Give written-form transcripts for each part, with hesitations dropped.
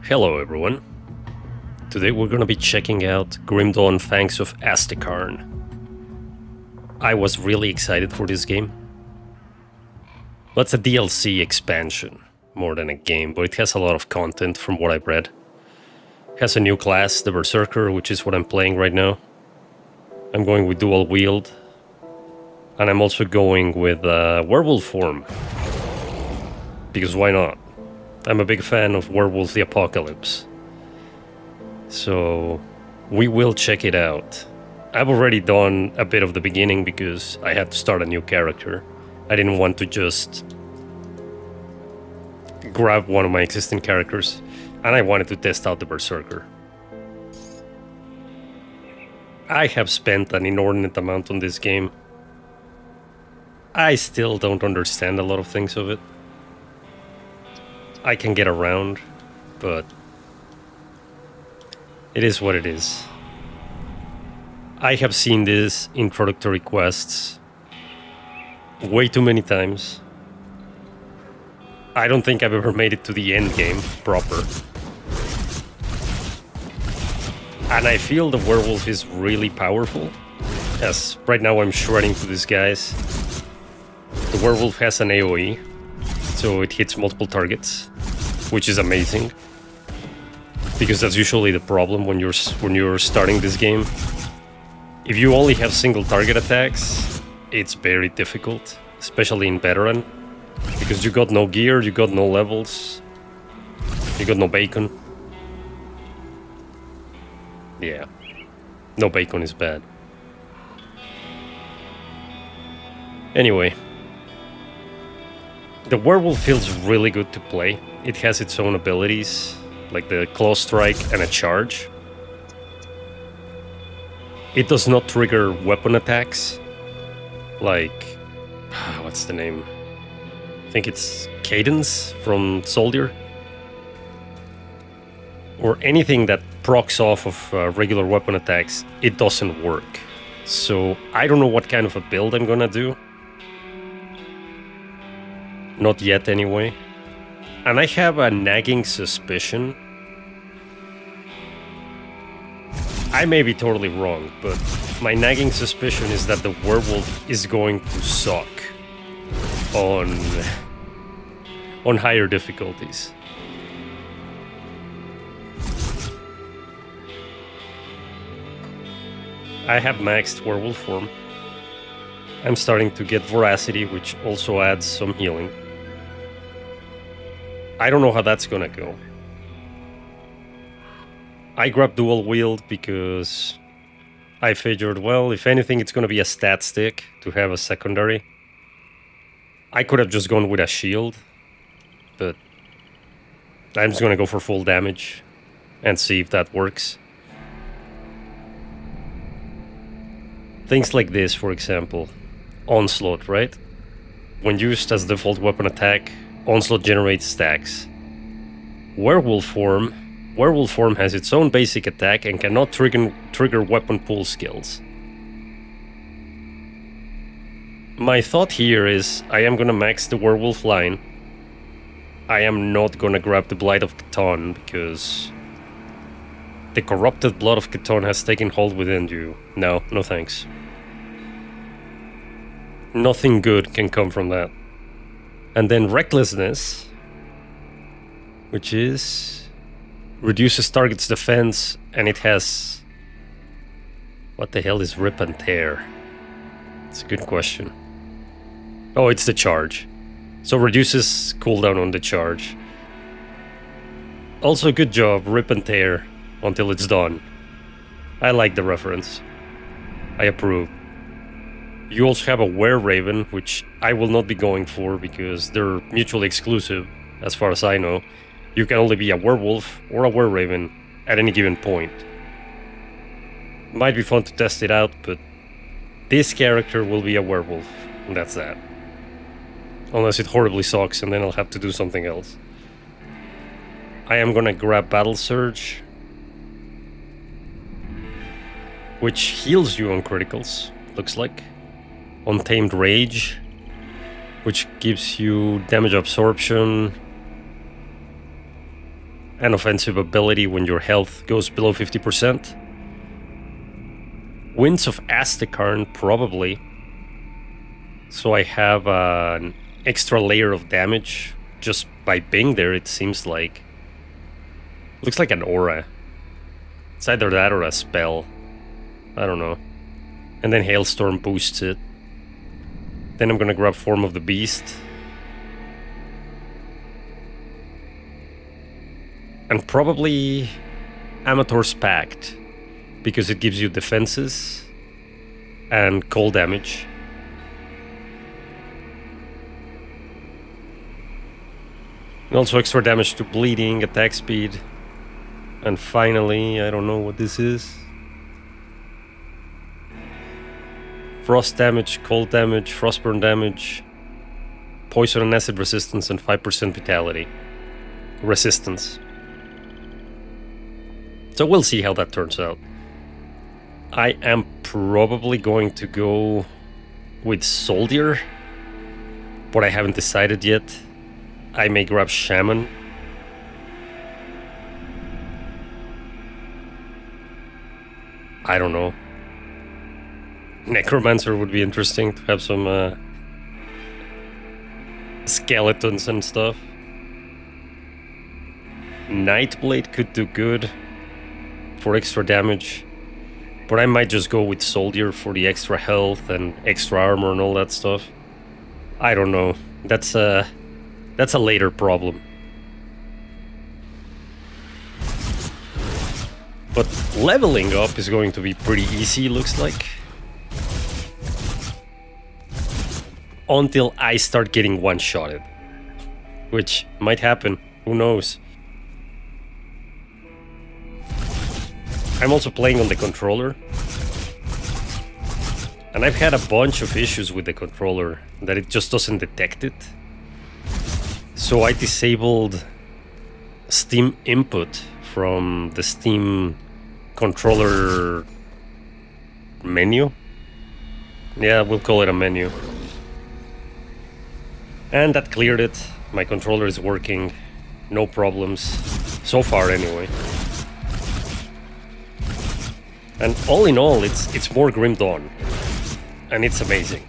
Hello everyone. Today we're gonna be checking out Grim Dawn Fangs of Astekarn. I was really excited for this game. That's a DLC expansion, more than a game, but it has a lot of content from what I've read. It has a new class, the Berserker, which is what I'm playing right now. I'm going with dual wield, and I'm also going with Werewolf form. Because why not? I'm a big fan of Werewolf the Apocalypse. So we will check it out. I've already done a bit of the beginning because I had to start a new character. I didn't want to just grab one of my existing characters, and I wanted to test out the Berserker. I have spent an inordinate amount on this game. I still don't understand a lot of things of it. I can get around, but it is what it is. I have seen these introductory quests way too many times. I don't think I've ever made it to the end game proper. And I feel the werewolf is really powerful. As right now I'm shredding to these guys. The werewolf has an AoE, so it hits multiple targets, which is amazing. Because that's usually the problem when you're starting this game. If you only have single target attacks, it's very difficult, especially in veteran, because you got no gear, you got no levels, you got no bacon. Yeah, no bacon is bad. Anyway, the werewolf feels really good to play. It has its own abilities, like the claw strike and a charge. It does not trigger weapon attacks, like, what's the name? I think it's Cadence from Soldier. Or anything that procs off of regular weapon attacks, it doesn't work. So I don't know what kind of a build I'm gonna do. Not yet anyway. And I have a nagging suspicion. I may be totally wrong, but my nagging suspicion is that the werewolf is going to suck on higher difficulties. I have maxed werewolf form. I'm starting to get voracity, which also adds some healing. I don't know how that's gonna go. I grabbed dual wield because I figured, well, if anything, it's gonna be a stat stick to have a secondary. I could have just gone with a shield, but I'm just gonna go for full damage and see if that works. Things like this, for example, Onslaught, right? When used as default weapon attack, Onslaught generates stacks. Werewolf form has its own basic attack and cannot trigger weapon pool skills. My thought here is I am gonna max the werewolf line. I am not gonna grab the Blight of Catan because the corrupted blood of Catan has taken hold within you. No thanks. Nothing good can come from that. And then Recklessness, which is reduces target's defense, and it has... What the hell is Rip and Tear? It's a good question. Oh, it's the charge. So reduces cooldown on the charge. Also, good job, Rip and Tear, until it's done. I like the reference. I approve. You also have a Were-Raven, which I will not be going for because they're mutually exclusive, as far as I know. You can only be a werewolf or a Were-Raven at any given point. Might be fun to test it out, but this character will be a werewolf, and that's that. Unless it horribly sucks, and then I'll have to do something else. I am gonna grab Battle Surge, which heals you on criticals, looks like. Untamed Rage, which gives you damage absorption an offensive ability when your health goes below 50%. Winds of Astekarn, probably. So I have an extra layer of damage just by being there, it seems like. Looks like an aura. It's either that or a spell. I don't know. And then Hailstorm boosts it. Then I'm gonna grab Form of the Beast. And probably Amateur's Pact, because it gives you defenses and cold damage. And also extra damage to bleeding, attack speed. And finally, I don't know what this is. Frost damage, cold damage, frostburn damage, poison and acid resistance, and 5% vitality resistance. So we'll see how that turns out. I am probably going to go with Soldier, but I haven't decided yet. I may grab Shaman. I don't know. Necromancer would be interesting to have some skeletons and stuff. Nightblade could do good for extra damage, but I might just go with Soldier for the extra health and extra armor and all that stuff. I don't know. That's a later problem. But leveling up is going to be pretty easy, looks like. Until I start getting one-shotted. Which might happen, who knows. I'm also playing on the controller. And I've had a bunch of issues with the controller, that it just doesn't detect it. So I disabled Steam input from the Steam controller menu. Yeah, we'll call it a menu. And that cleared it. My controller is working. No problems. So far, anyway. And all in all, it's more Grim Dawn. And it's amazing.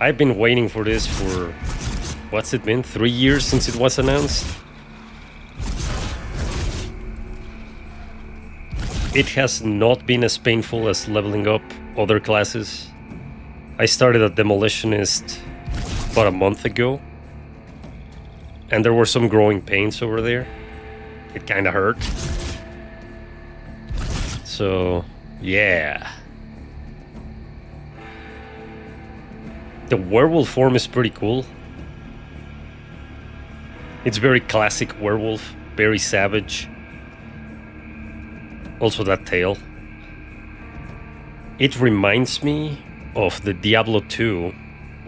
I've been waiting for this for... what's it been? 3 years since it was announced? It has not been as painful as leveling up other classes. I started a Demolitionist about a month ago. And there were some growing pains over there. It kinda hurt. So, yeah. The werewolf form is pretty cool. It's very classic werewolf, very savage. Also that tail. It reminds me of the Diablo 2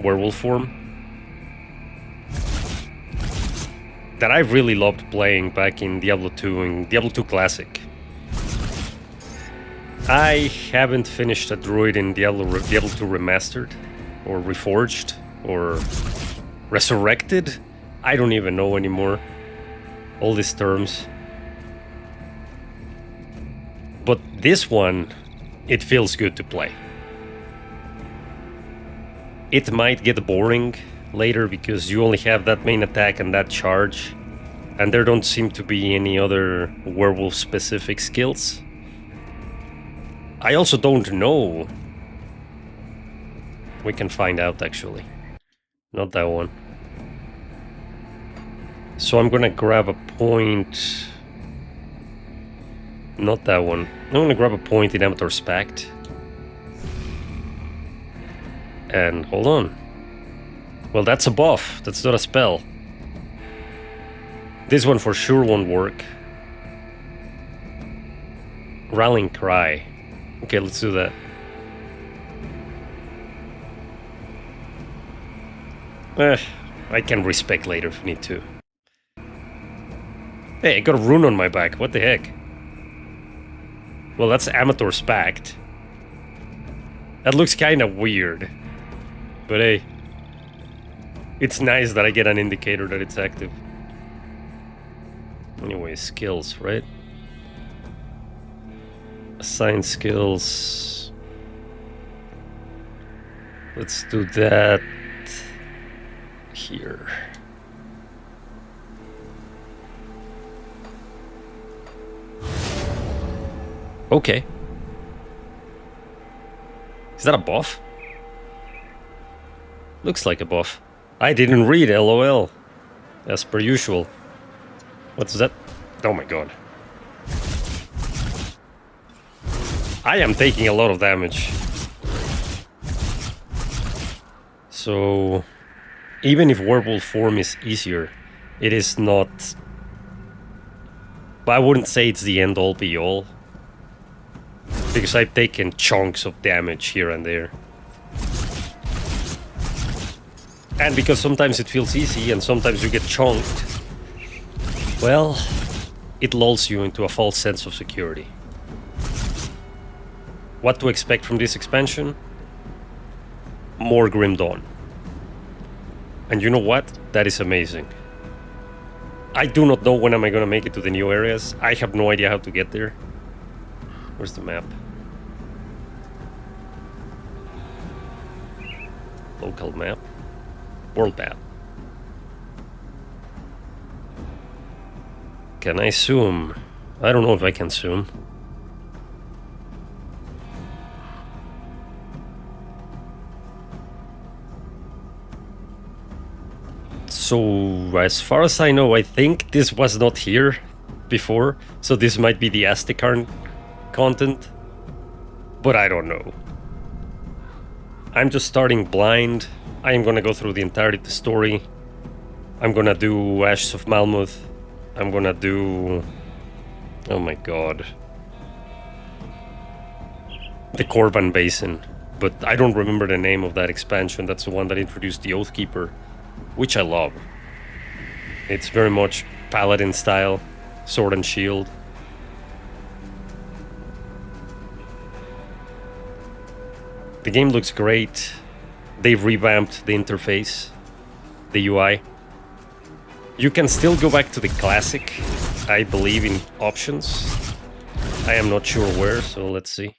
werewolf form that I really loved playing back in Diablo 2 and Diablo 2 Classic. I haven't finished a druid in Diablo 2 Remastered, or Reforged, or Resurrected. I don't even know anymore. All these terms. But this one, it feels good to play. It might get boring later because you only have that main attack and that charge, and there don't seem to be any other werewolf-specific skills. I also don't know. We can find out, actually. Not that one. So I'm gonna grab a point... Not that one. I'm gonna grab a point in Amateur's Pact. And hold on. Well, that's a buff. That's not a spell. This one for sure won't work. Rallying Cry. Okay, let's do that. I can respec later if I need to. Hey, I got a rune on my back. What the heck? Well, that's Amateur's Pact. That looks kind of weird. But hey, it's nice that I get an indicator that it's active. Anyway, skills, right? Assign skills. Let's do that here. Okay. Is that a buff? Looks like a buff. I didn't read, LOL. As per usual. What's that? Oh my god. I am taking a lot of damage. So, even if werewolf form is easier, it is not... I wouldn't say it's the end-all be-all. Because I've taken chunks of damage here and there. And because sometimes it feels easy and sometimes you get chunked, well, it lulls you into a false sense of security. What to expect from this expansion? More Grim Dawn. And you know what? That is amazing. I do not know when am I gonna make it to the new areas. I have no idea how to get there. Where's the map? Local map. World map. Can I zoom? I don't know if I can zoom. So, as far as I know, I think this was not here before. So this might be the Astekarn content. But I don't know. I'm just starting blind. I am gonna go through the entirety of the story. I'm gonna do Ashes of Malmuth. I'm gonna do... oh my god. The Korban Basin. But I don't remember the name of that expansion. That's the one that introduced the Oathkeeper, which I love. It's very much Paladin style, sword and shield. The game looks great. They've revamped the interface, the UI. You can still go back to the classic, I believe, in options. I am not sure where, so let's see.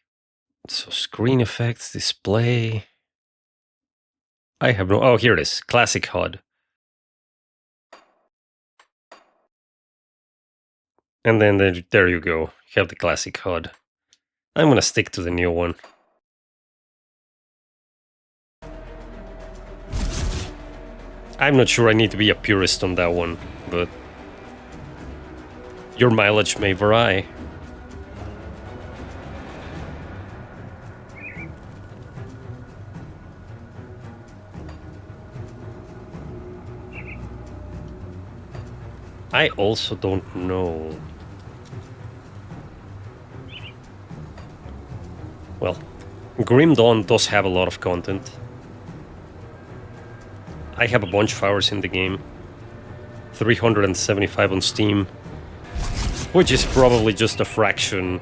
So screen effects, display. I have no... oh, here it is. Classic HUD. And then there you go. You have the classic HUD. I'm gonna stick to the new one. I'm not sure I need to be a purist on that one, but your mileage may vary. I also don't know. Well, Grim Dawn does have a lot of content. I have a bunch of hours in the game. 375 on Steam. Which is probably just a fraction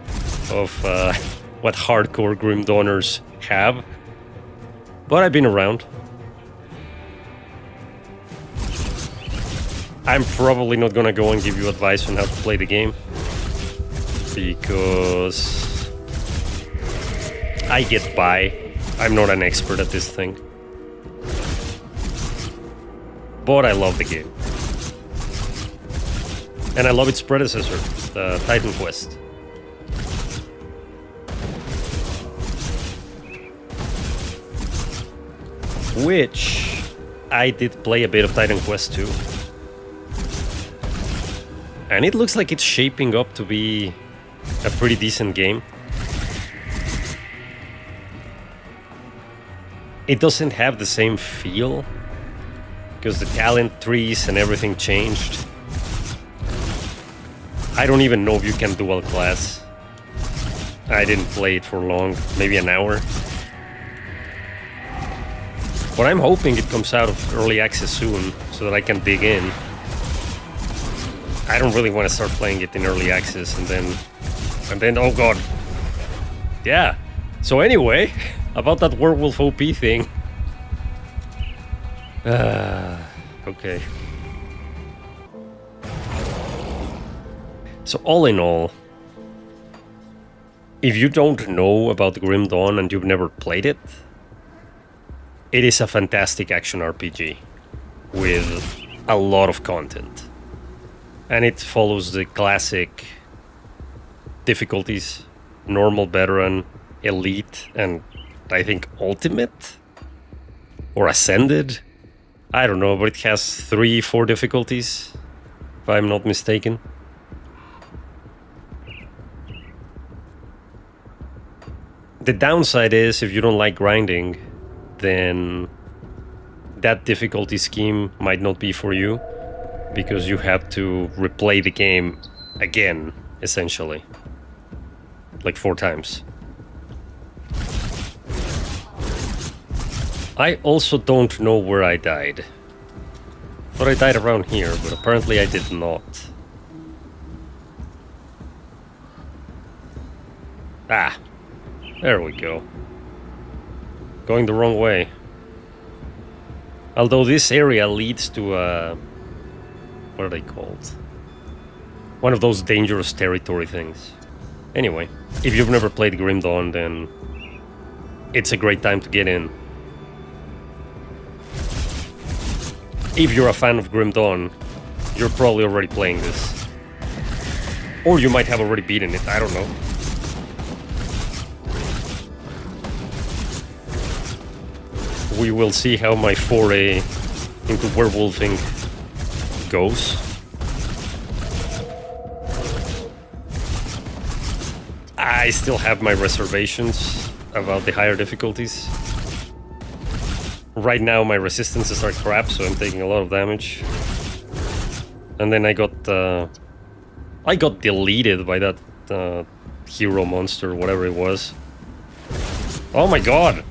of what hardcore Grim Dawners have. But I've been around. I'm probably not gonna go and give you advice on how to play the game. Because I get by. I'm not an expert at this thing. But I love the game. And I love its predecessor, the Titan Quest. Which I did play a bit of Titan Quest 2. And it looks like it's shaping up to be a pretty decent game. It doesn't have the same feel, because the talent trees and everything changed. I don't even know if you can dual class. I didn't play it for long, maybe an hour. But I'm hoping it comes out of early access soon, so that I can dig in. I don't really want to start playing it in early access and then, oh god. Yeah. So anyway, about that Werewolf OP thing. Okay. So all in all, if you don't know about Grim Dawn and you've never played it, it is a fantastic action RPG with a lot of content. And it follows the classic difficulties: normal, veteran, elite, and I think ultimate or ascended. I don't know, but it has 3-4 difficulties, if I'm not mistaken. The downside is, if you don't like grinding, then that difficulty scheme might not be for you, because you have to replay the game again, essentially. Like 4 times. I also don't know where I died. Thought I died around here, but apparently I did not. Ah, there we go. Going the wrong way. Although this area leads to a... what are they called? One of those dangerous territory things. Anyway, if you've never played Grim Dawn, then it's a great time to get in. If you're a fan of Grim Dawn, you're probably already playing this. Or you might have already beaten it, I don't know. We will see how my foray into werewolfing goes. I still have my reservations about the higher difficulties. Right now my resistances are crap, so I'm taking a lot of damage. And then I got deleted by that hero monster, whatever it was. Oh my god!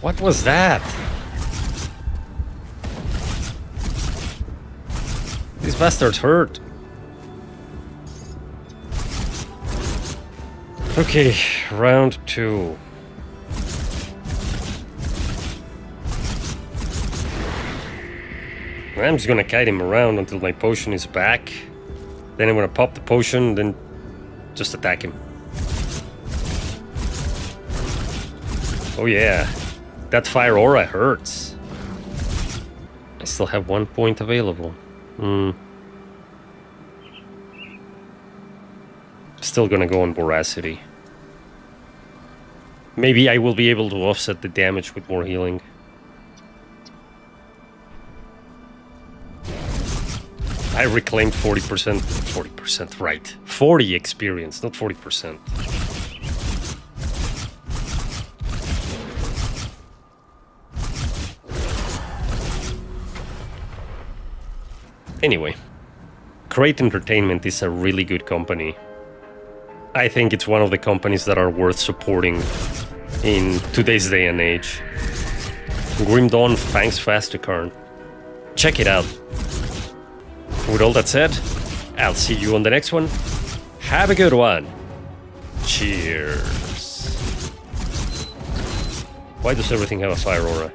What was that? These bastards hurt. Okay, round 2. I'm just gonna kite him around until my potion is back. Then I'm gonna pop the potion, then just attack him. Oh yeah, that fire aura hurts. I still have 1 point available. Still gonna go on Voracity. Maybe I will be able to offset the damage with more healing. I reclaimed 40%. 40%, right. 40 experience, not 40%. Anyway, Crate Entertainment is a really good company. I think it's one of the companies that are worth supporting in today's day and age. Grim Dawn, Fangs of Astekarn. Check it out. With all that said, I'll see you on the next one. Have a good one. Cheers. Why does everything have a fire aura?